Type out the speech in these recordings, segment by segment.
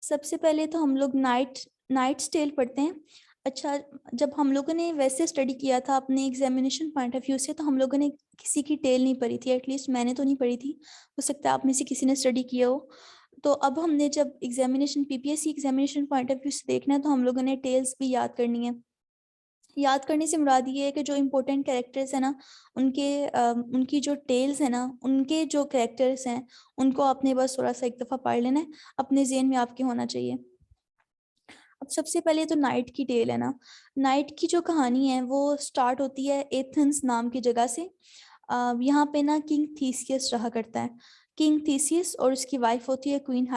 सबसे पहले तो हम लोग नाइट्स टेल पढ़ते हैं। अच्छा, जब हम लोगों ने वैसे स्टडी किया था अपने एग्जामिनेशन पॉइंट ऑफ व्यू से, तो हम लोगों ने किसी की टेल नहीं पढ़ी थी, एटलीस्ट मैंने तो नहीं पढ़ी थी। हो सकता है आप में से किसी ने स्टडी किया हो। तो अब हमने जब examination PPSC examination point of view से देखना है, तो हम लोगों ने टेल्स भी याद करनी है। याद करने से मुराद ये है कि जो इम्पोर्टेंट कैरेक्टर्स है ना, उनकी जो टेल्स है ना, उनके जो कैरेक्टर्स हैं, उनको आपने बस थोड़ा सा एक दफ़ा पढ़ लेना है, अपने ज़हन में आपके होना चाहिए। अब सबसे पहले तो नाइट की टेल है ना। नाइट की जो कहानी है वो स्टार्ट होती है एथेंस नाम की जगह से। यहाँ पे ना किंग थीसियस रहा करता है। किंग थीसियस और उसकी वाइफ होती है क्वीन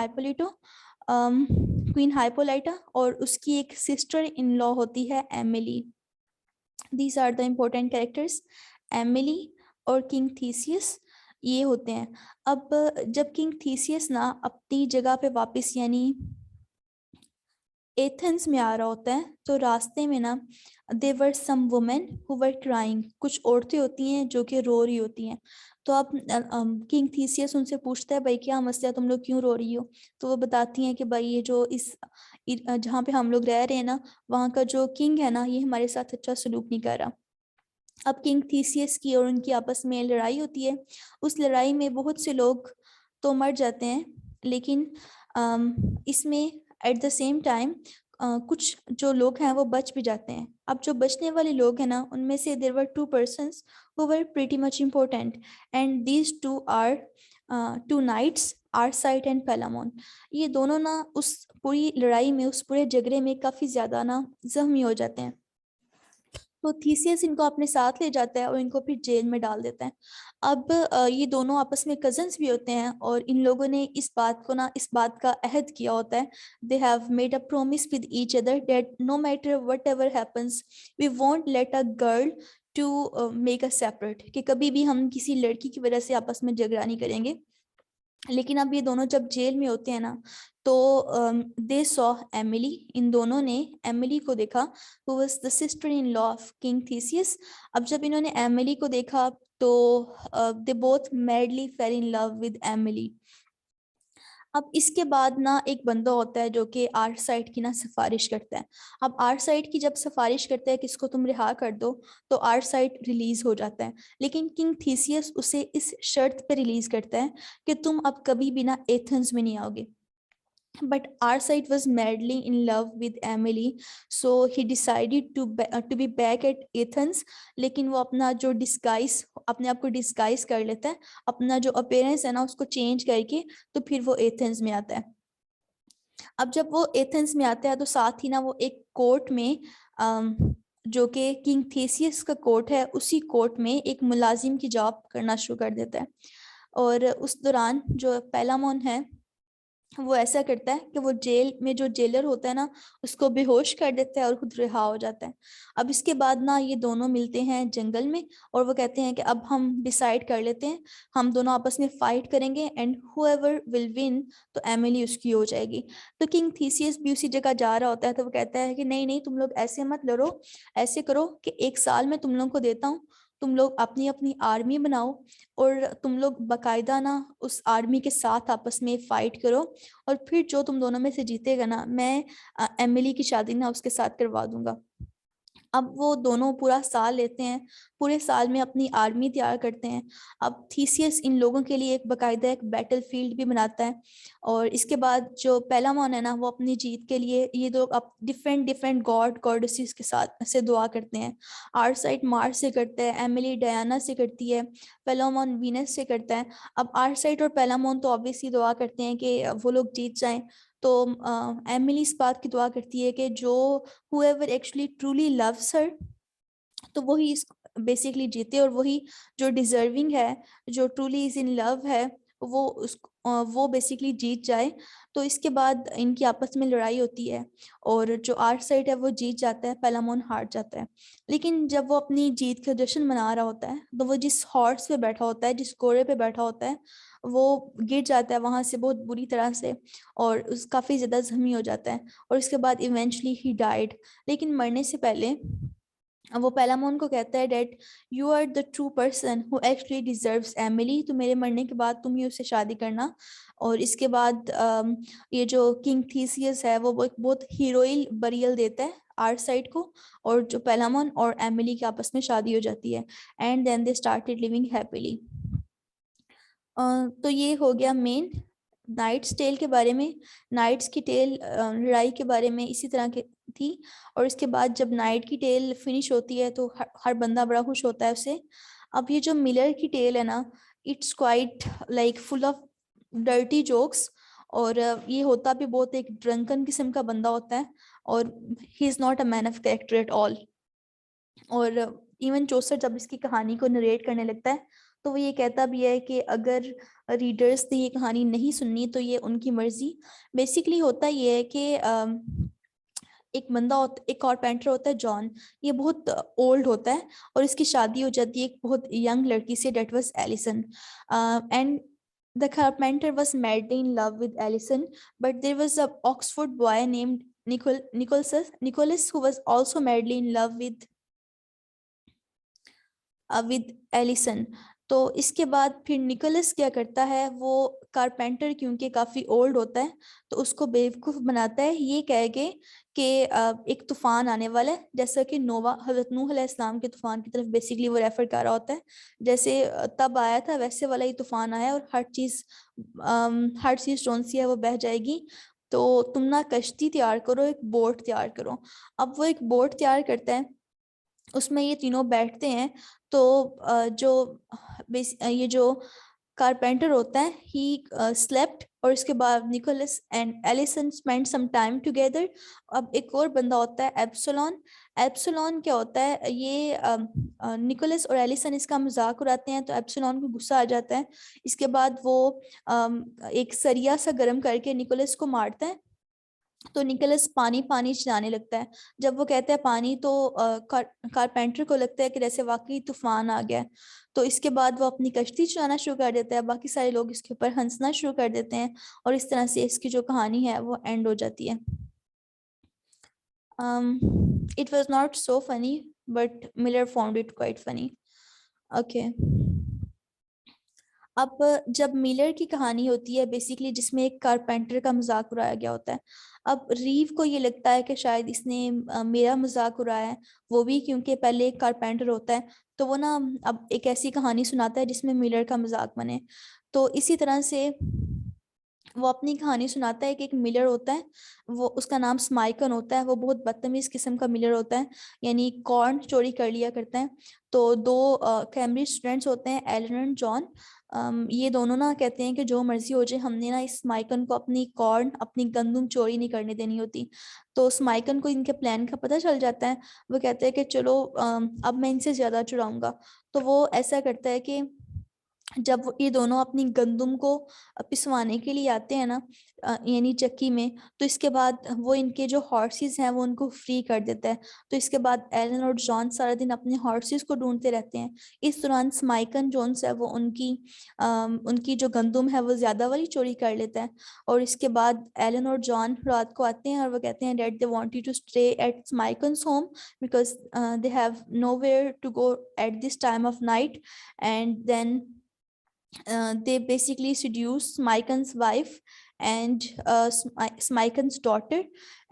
हाइपोलाइटा, और उसकी एक सिस्टर इन लॉ होती है Emily. These are the important characters, Emily और किंग थीसियस, ये होते हैं। अब जब किंग थीसियस ना अपनी जगह पे वापस यानी एथेंस में आ रहा होता है, तो रास्ते में ना there were some women who were crying, कुछ औरतें होती हैं जो कि रो रही होती हैं। तो अब किंग थीसियस उनसे पूछता है, भाई क्या मसला है, तुम लोग क्यों रो रही हो? तो वो बताती हैं कि भाई ये जो जहाँ पे हम लोग रह रहे हैं ना, वहाँ का जो किंग है ना, ये हमारे साथ अच्छा सलूक नहीं कर रहा। अब किंग थीसियस की और उनकी आपस में लड़ाई होती है। उस लड़ाई में बहुत से लोग तो मर जाते हैं, लेकिन इसमें एट द सेम टाइम कुछ जो लोग हैं वो बच भी जाते हैं। अब जो बचने वाले लोग हैं ना, उनमें से there were two persons who were pretty much important, and these two are two knights, Arcite and Palamon. ये दोनों ना उस पूरी लड़ाई में, उस पूरे झगड़े में काफ़ी ज़्यादा ना जख्मी हो जाते हैं। तो थीसियस इनको अपने साथ ले जाता है और इनको फिर जेल में डाल देता है। अब ये दोनों आपस में कजन्स भी होते हैं, और इन लोगों ने इस बात का अहद किया होता है। They have made a promise with each other that no matter whatever happens we won't let a girl to make a separate, कि कभी भी हम किसी लड़की की वजह से आपस में झगड़ा नहीं करेंगे। लेकिन अब ये दोनों जब जेल में होते हैं ना, तो दे सॉ एमिली, इन दोनों ने एमिली को देखा, who was the sister in law of king Theseus. अब जब इन्होंने एमिली को देखा, तो they both madly fail in love with Emily. अब इसके बाद ना एक बंदा होता है जो कि आर्ट साइड की ना सिफारिश करता है। अब आर्ट साइड की जब सिफारिश करता है कि इसको तुम रिहा कर दो, तो आर्ट साइड रिलीज हो जाता है। लेकिन किंग थीसियस उसे इस शर्त पे रिलीज करता है कि तुम अब कभी भी ना एथेंस में नहीं आओगे। But Arcite was madly in love with Emily, so he decided to be back at Athens. लेकिन वो अपना जो डिस्गाइज, अपने आप को डिस्गाइज कर लेता है, अपना जो अपेयरेंस है ना उसको चेंज करके, तो फिर वो एथेंस में आता है। अब जब वो एथेंस में आता है, तो साथ ही ना वो एक कोर्ट में जो कि किंग थेसियस का कोर्ट है, उसी कोर्ट में एक मुलाजिम की जॉब करना शुरू कर देता है। और उस दौरान जो पेलामोन है, वो ऐसा करता है कि वो जेल में जो जेलर होता है ना, उसको बेहोश कर देता है और खुद रिहा हो जाता है। अब इसके बाद ना ये दोनों मिलते हैं जंगल में, और वो कहते हैं कि अब हम डिसाइड कर लेते हैं, हम दोनों आपस में फाइट करेंगे, एंड हुएवर विल विन, तो एमिली उसकी हो जाएगी। तो किंग थीसियस भी उसी जगह जा रहा होता है, तो वो कहता है कि नहीं नहीं, तुम लोग ऐसे मत लड़ो, ऐसे करो कि 1 साल में तुम लोगों को देता हूँ, तुम लोग अपनी अपनी आर्मी बनाओ, और तुम लोग बाकायदा ना उस आर्मी के साथ आपस में फाइट करो, और फिर जो तुम दोनों में से जीतेगा ना, मैं एमिली की शादी ना उसके साथ करवा दूंगा। अब वो दोनों पूरा साल लेते हैं, पूरे साल में अपनी आर्मी तैयार करते हैं। अब थीसियस इन लोगों के लिए एक बाकायदा एक बैटल फील्ड भी बनाता है। और इसके बाद जो पेलामोन है ना, वो अपनी जीत के लिए ये लोग अब डिफरेंट डिफरेंट गॉड गॉडेसेस के साथ से दुआ करते हैं। आर्साइट मार्स से करता है, एमिली डायना से करती है, पेलामोन वीनस से करता है। अब आर्साइट और पेलामोन तो ऑब्वियसली दुआ करते हैं कि वो लोग जीत जाएं। तो एमिली इस बात की दुआ करती है कि जो whoever actually truly loves her, तो वही इस बेसिकली जीते, और वही जो डिजर्विंग है, जो ट्रूली इज इन लव है, वो बेसिकली जीत जाए। तो इसके बाद इनकी आपस में लड़ाई होती है, और जो आर्ट साइड है वो जीत जाता है, पेलामोन हार जाता है। लेकिन जब वो अपनी जीत का जश्न मना रहा होता है, तो वो जिस हॉर्स पे बैठा होता है, जिस घोड़े पे बैठा होता है, वो गिर जाता है वहां से बहुत बुरी तरह से, और उस काफी ज्यादा जख्मी हो जाता है, और इसके बाद इवेंचुअली ही डाइड। लेकिन मरने से पहले वो पेलामोन को कहता है that you are the true person who actually deserves Emily, तो मेरे मरने के बाद तुम ही उससे शादी करना। और इसके बाद ये जो किंग थीसियस है वो एक बहुत हीरोइल बरियल देता है आर्साइड को, और जो पेलामोन और एमिली की आपस में शादी हो जाती है, and then they started living happily. तो ये हो गया मेन नाइट्स टेल के बारे में। नाइट्स की टेल लड़ाई के बारे में इसी तरह की थी। और इसके बाद जब नाइट की टेल फिनिश होती है तो हर बंदा बड़ा खुश होता है उससे। अब ये जो मिलर की टेल है ना, it's quite like full of dirty jokes. और ये होता भी बहुत एक ड्रंकन किस्म का बंदा होता है, और he is not a man of character at all. और इवन जोसर जब इसकी कहानी को नरेट करने लगता है तो वो ये कहता भी है कि अगर रीडर्स ने ये कहानी नहीं सुननी तो ये उनकी मर्जी। बेसिकली होता ये है कि एक बंदा होता, एक कारपेंटर होता है जॉन, ये बहुत ओल्ड होता है और इसकी शादी हो जाती है एक बहुत यंग लड़की से, that was Allison. And the carpenter was madly in love with Allison, but there was a Oxford boy named Nicholas who was also madly in love with Allison. तो इसके बाद फिर निकोलस क्या करता है, वो कारपेंटर क्योंकि काफ़ी ओल्ड होता है तो उसको बेवकूफ़ बनाता है ये कह के कि एक तूफ़ान आने वाला है, जैसा कि नोवा हज़रत नूह अलैहिस्सलाम के तूफ़ान की तरफ बेसिकली वो रेफर कर रहा होता है। जैसे तब आया था वैसे वाला ही तूफ़ान आया और हर चीज़ जोन सी है वो बह जाएगी। तो तुम ना कश्ती तैयार करो, एक बोट तैयार करो। अब वो एक बोट तैयार करता है, उसमें ये तीनों बैठते हैं। तो ये जो कारपेंटर होता है ही स्लेप्ट, और इसके बाद Nicholas and Allison spend some time together. अब एक और बंदा होता है एप्सोलॉन। एप्सोलॉन क्या होता है, ये निकोलस और एलिसन इसका मजाक उड़ाते हैं तो एप्सोलॉन को गुस्सा आ जाता है। इसके बाद वो एक सरिया सा गर्म करके निकोलस को मारता है। तो निकोलस पानी पानी चिल्लाने लगता है। जब वो कहता है पानी तो कारपेंटर को लगता है कि जैसे वाकई तूफान आ गया है। तो इसके बाद वो अपनी कश्ती चलाना शुरू कर देता है, बाकी सारे लोग इसके ऊपर हंसना शुरू कर देते हैं और इस तरह से इसकी जो कहानी है वो एंड हो जाती है। It was not so funny, but Miller found it quite funny. Okay. अब जब मिलर की कहानी होती है बेसिकली जिसमें एक कारपेंटर का मजाक उड़ाया गया होता है, अब रीव को ये लगता है कि शायद इसने मेरा मजाक उड़ाया है, वो भी क्योंकि पहले एक कारपेंटर होता है। तो वो ना अब एक ऐसी कहानी सुनाता है जिसमें मिलर का मजाक बने। तो इसी तरह से वो अपनी कहानी सुनाता है कि एक मिलर होता है, वो उसका नाम स्माइकन होता है, वो बहुत बदतमीज किस्म का मिलर होता है, यानी कॉर्न चोरी कर लिया करता है। तो दो कैम्ब्रिज स्टूडेंट्स होते हैं, एलन एंड जॉन। ये दोनों ना कहते हैं कि जो मर्जी हो जाए, हमने ना इस स्माइकन को अपनी कॉर्न अपनी गंदुम चोरी नहीं करने देनी होती। तो स्माइकन को इनके प्लान का पता चल जाता है। वो कहते हैं कि चलो अब मैं इनसे ज़्यादा चुराऊंगा। तो वो ऐसा करता है कि जब ये दोनों अपनी गंदुम को पिसवाने के लिए आते हैं ना, यानी चक्की में, तो इसके बाद वो इनके जो हॉर्सेस हैं वो उनको फ्री कर देता है। तो इसके बाद एलन और जॉन सारा दिन अपने हॉर्सेस को ढूंढते रहते हैं। इस दौरान स्माइकन जोन्स है वो उनकी जो गंदुम है वो ज्यादा वाली चोरी कर लेता है। और इसके बाद एलन और जॉन रात को आते हैं और वो कहते हैं that they want you to stay at स्माइकन्स home because they have nowhere to go at this time of night. And then they basically seduce Smyken's wife and Smyken's daughter,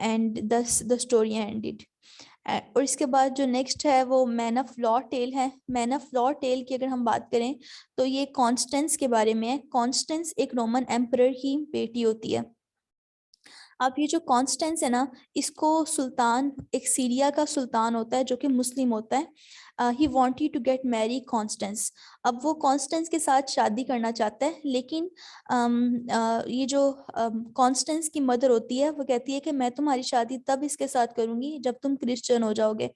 and thus the story ended. और इसके बाद जो next है वो man of law tell है। Man of law tell की अगर हम बात करें तो ये कॉन्स्टेंस के बारे में है। कॉन्स्टेंस एक रोमन एम्परर की बेटी होती है। अब ये जो कॉन्स्टेंस है ना, इसको सुल्तान, एक सीरिया का सुल्तान होता है जो कि मुस्लिम होता है, he wanted to get marry Constance. अब वो कॉन्स्टेंस के साथ शादी करना चाहता है, लेकिन ये जो कॉन्स्टेंस की मदर होती है वो कहती है कि मैं तुम्हारी शादी तब इसके साथ करूंगी जब तुम क्रिश्चियन हो जाओगे।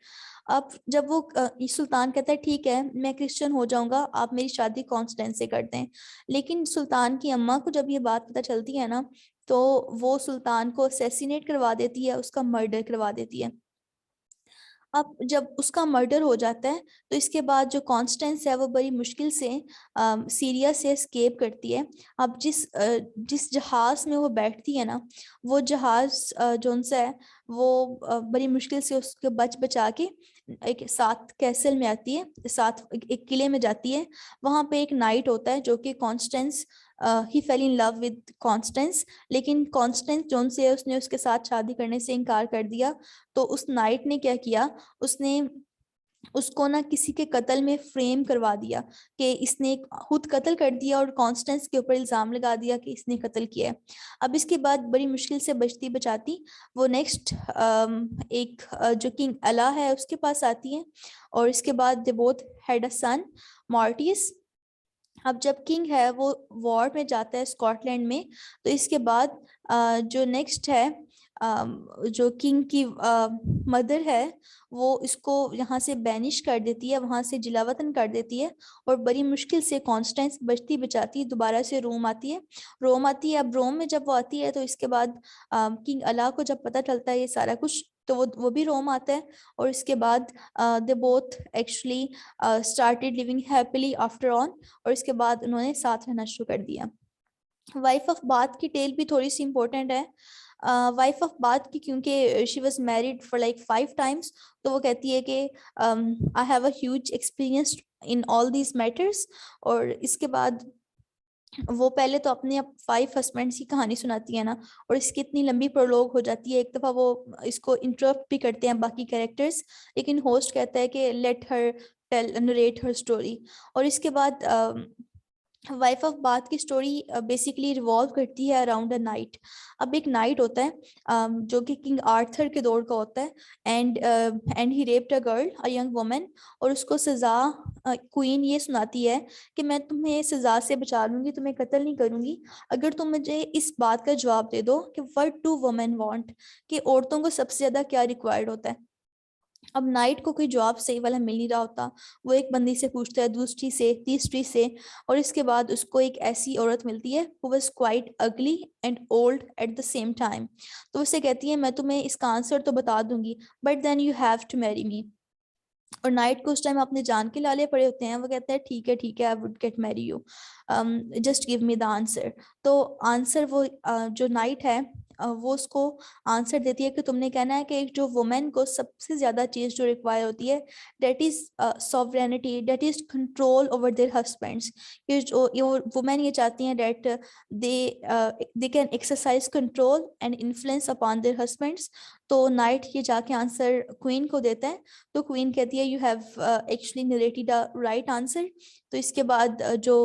अब जब वो सुल्तान कहता है ठीक है मैं क्रिश्चियन हो जाऊंगा, आप मेरी शादी कॉन्स्टेंस से कर दें। लेकिन सुल्तान की अम्मा को जब ये बात पता चलती है ना, तो वो सुल्तान को असेसिनेट करवा देती है, उसका मर्डर करवा देती है। अब जब उसका मर्डर हो जाता है तो इसके बाद जो कॉन्स्टेंस है वो बड़ी मुश्किल से सीरिया से एस्केप करती है। अब जिस जहाज में वो बैठती है ना, वो जहाज जो उनसे है वो बड़ी मुश्किल से उसके बचा के एक साथ कैसल में आती है, साथ एक किले में जाती है। वहां पे एक नाइट होता है जो कि Constance, he fail in love with Constance, लेकिन कॉन्स्टेंस जोन से है उसने उसके साथ शादी करने से इनकार कर दिया। तो उस नाइट ने क्या किया, उसने उसको ना किसी के कत्ल में फ्रेम करवा दिया कि इसने खुद कत्ल कर दिया, और कॉन्स्टेंस के ऊपर इल्जाम लगा दिया कि इसने कत्ल किया है। अब इसके बाद बड़ी मुश्किल से बचती बचाती वो नेक्स्ट एक जो किंग अला है उसके पास आती है, और इसके बाद they both had a son Mortis. अब जब किंग है वो वॉर में जाता है स्कॉटलैंड में, तो इसके बाद जो नेक्स्ट है, जो किंग की मदर है वो इसको यहाँ से बैनिश कर देती है, वहां से जिलावतन कर देती है, और बड़ी मुश्किल से कॉन्स्टेंस बचती बचाती दोबारा से रोम आती है। रोम आती है, अब रोम में जब वो आती है तो इसके बाद किंग अला को जब पता चलता है ये सारा कुछ, तो वो भी रोम आता है। और इसके बाद they both actually started living happily after on, और इसके बाद उन्होंने साथ रहना शुरू कर दिया। वाइफ ऑफ बाथ की टेल भी थोड़ी सी इंपॉर्टेंट है। वाइफ ऑफ बाथ की, क्योंकि she was married for like 5 times, तो वो कहती है कि I have a huge experience in all these matters. और इसके बाद वो पहले तो अपने 5 हस्बैंड्स की कहानी सुनाती है ना, और इसकी इतनी लंबी प्रोलॉग हो जाती है, एक दफ़ा वो इसको इंटरप्ट भी करते हैं बाकी कैरेक्टर्स, लेकिन होस्ट कहता है कि लेट हर टेल नरेट हर स्टोरी। और इसके बाद वाइफ ऑफ बाथ की स्टोरी बेसिकली रिवॉल्व करती है अराउंड अ नाइट। अब एक नाइट होता है जो कि किंग आर्थर के दौर का होता है, and he raped a girl, a young woman, और उसको सजा क्वीन ये सुनाती है कि मैं तुम्हें सजा से बचा लूंगी, तुम्हें कत्ल नहीं करूंगी, अगर तुम मुझे इस बात का जवाब दे दो कि व्हाट डू वुमेन वांट, कि औरतों को सबसे ज्यादा क्या रिक्वायर्ड होता है। अब नाइट को कोई जवाब सही वाला मिल नहीं रहा होता, वो एक बंदी से पूछता है, दूसरी से, तीसरी से, और इसके बाद उसको एक ऐसी औरत मिलती है हु वाज क्वाइट अगली and old at the same time. तो उससे कहती है मैं तुम्हें इसका आंसर तो बता दूंगी, but then you have to marry me. और नाइट को उस टाइम अपने जान के लाले पड़े होते हैं, वो कहता है ठीक है, I would get marry you, just give me the answer. तो आंसर वो जो नाइट है वो उसको आंसर देती है कि तुमने कहना है कि एक जो वुमेन को सबसे ज्यादा चीज जो रिक्वायर होती है, that is sovereignty, that is control over their husbands. ये जो ये वुमेन ये चाहती हैं that they can exercise control and influence upon their husbands. तो नाइट ये जाके आंसर क्वीन को देता है, तो क्वीन कहती है you have actually narrated a right answer. तो इसके बाद जो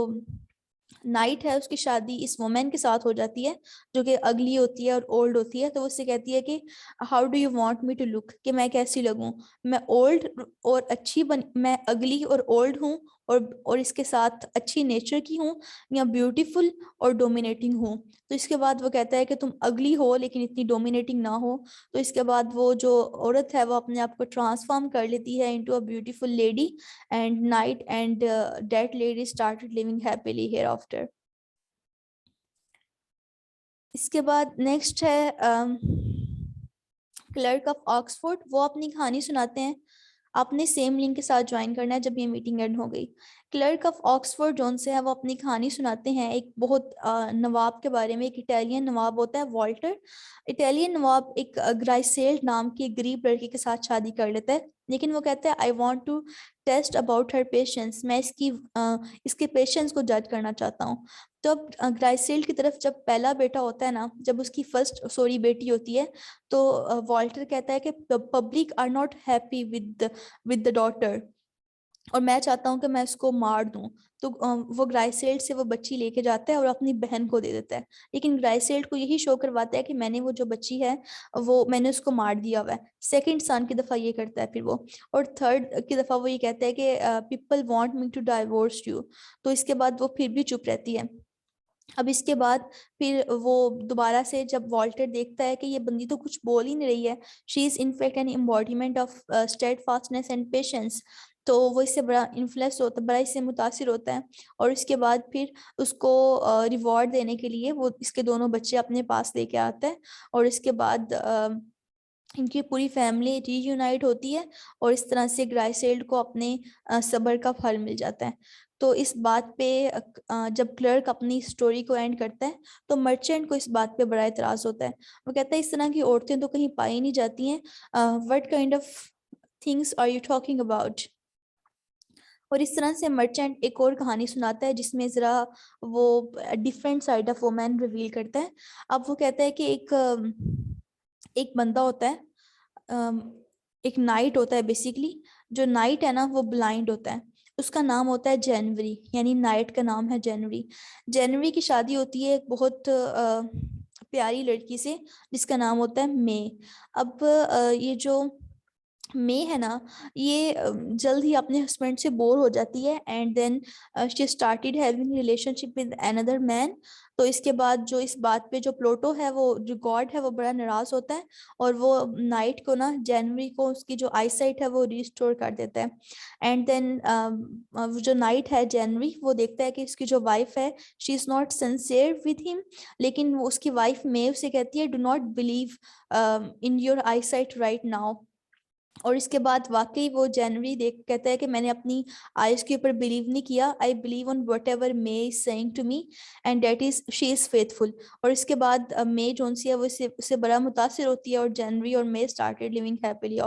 नाइट है उसकी शादी इस वुमेन के साथ हो जाती है जो कि अगली होती है और ओल्ड होती है। तो वो उससे कहती है कि how do you want me to look, कि मैं कैसी लगूं, मैं ओल्ड और अच्छी मैं अगली और ओल्ड हूँ, और इसके साथ अच्छी नेचर की हूँ, या ब्यूटीफुल और डोमिनेटिंग हूँ। तो इसके बाद वो कहता है कि तुम अगली हो लेकिन इतनी डोमिनेटिंग ना हो। तो इसके बाद वो जो औरत है वो अपने आप को ट्रांसफॉर्म कर लेती है into a beautiful lady, and night and that lady started living happily here after. इसके बाद नेक्स्ट है क्लर्क ऑफ ऑक्सफोर्ड। वो अपनी कहानी सुनाते हैं, आपने सेम लिंक के साथ ज्वाइन करना है जब ये मीटिंग एंड हो गई। क्लर्क ऑफ ऑक्सफोर्ड जोन से है वो अपनी कहानी सुनाते हैं एक बहुत नवाब के बारे में। एक इटालियन नवाब होता है वॉल्टर। इटालियन नवाब एक ग्राइसेल्ड नाम की एक गरीब लड़की के साथ शादी कर लेता है, लेकिन वो कहता है I want to test about her patience, मैं इसके पेशेंस को जज करना चाहता हूँ। तो अब ग्राइसेल्ड की तरफ जब पहला बेटा होता है ना, जब उसकी फर्स्ट सॉरी बेटी होती है, तो वॉल्टर कहता है कि public are not happy with the daughter, और मैं चाहता हूँ कि मैं इसको मार दूं। तो वो ग्राइसेल्ड से वो बच्ची लेके जाता है और अपनी बहन को दे देता है, लेकिन ग्राइसेल्ड को यही शो करवाता है कि मैंने वो जो बच्ची है वो मैंने उसको मार दिया हुआ है। सेकंड सन की दफा ये करता है फिर वो, और थर्ड की दफा वो ये कहता है कि people want me to divorce you. तो इसके बाद वो फिर भी चुप रहती है। अब इसके बाद फिर वो दोबारा से जब वॉल्टर देखता है कि ये बंदी तो कुछ बोल ही नहीं रही है, she is in fact an embodiment of steadfastness and patience, तो वो इससे बड़ा इन्फ्लुएंस होता है, बड़ा इससे मुतासिर होता है। और इसके बाद फिर उसको रिवॉर्ड देने के लिए वो इसके दोनों बच्चे अपने पास लेके आता है, और इसके बाद इनकी पूरी फैमिली रीयूनाइट होती है, और इस तरह से ग्राइसेल्ड को अपने सब्र का फल मिल जाता है। तो इस बात पे जब क्लर्क अपनी स्टोरी को एंड करता है, तो मर्चेंट को इस बात पे बड़ा इतराज होता है। वो कहता है इस तरह की औरतें तो कहीं पाई नहीं जाती हैं, what kind of things are you talking about? और इस तरह से मर्चेंट एक और कहानी सुनाता है जिसमें जरा वो different side of women reveal करता है। अब वो कहता है कि एक बंदा होता है, एक नाइट होता है बेसिकली। जो नाइट है ना वो ब्लाइंड होता है। उसका नाम होता है जनवरी, यानी नाइट का नाम है जनवरी। जनवरी की शादी होती है एक बहुत प्यारी लड़की से जिसका नाम होता है मे। अब ये जो मे है ना, ये जल्द ही अपने हस्बैंड से बोर हो जाती है and then she started having relationship with another man. तो इसके बाद जो इस बात पे जो प्लूटो है, वो जो गॉड है, वो बड़ा नाराज होता है और वो नाइट को ना, जनवरी को उसकी जो आई साइट है वो रिस्टोर कर देता है। एंड देन जो नाइट है जनवरी, वो देखता है कि इसकी जो वाइफ है she is not sincere with him. लेकिन वो उसकी वाइफ मे उसे कहती है do not believe in your I site right now. और इसके बाद वाकई वो जनवरी देख कहता है कि मैंने अपनी आइज के ऊपर बिलीव नहीं किया, I believe on whatever may is saying to me and that is she is faithful. और इसके बाद मे जोन सी है वो इससे बड़ा मुतासिर होती है और जनवरी और मे स्टार्टेड लिविंग हैप्पीली